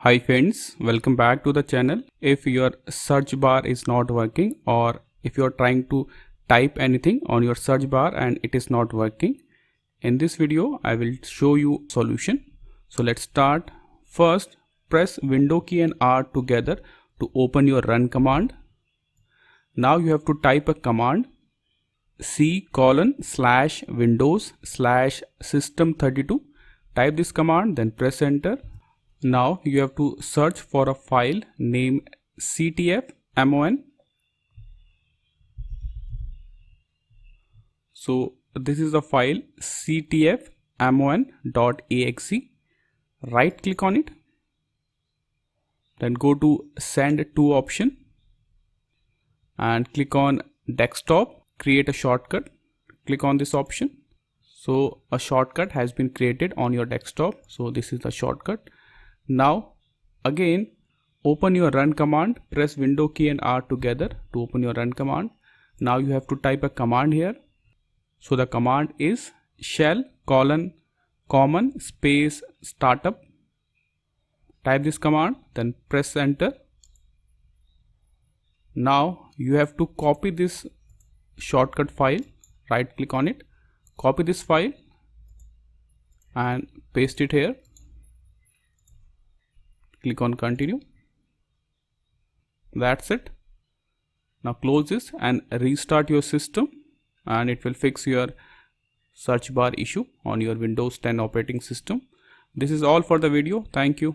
Hi friends, welcome back to the channel. If your search bar is not working or if you are trying to type anything on your search bar and it is not working, in this video I will show you solution. So let's start. First, press Window key and R together to open your run command. Now you have to type a command c:/windows/system32. Type this command, then press enter. Now you have to search for a file named ctfmon. So this is the file ctfmon.exe. Right click on it, then go to send to option and click on desktop. Create a shortcut. Click on this option. So a shortcut has been created on your desktop. So this is the shortcut. Now again open your run command, press Window key and R together to open your run command. Now you have to type a command here. So the command is shell:common space startup. Type this command, then press enter. Now you have to copy this shortcut file. Right click on it, copy this file and paste it here. Click on continue. That's it. Now close this and restart your system and it will fix your search bar issue on your Windows 10 operating system. This is all for the video. Thank you.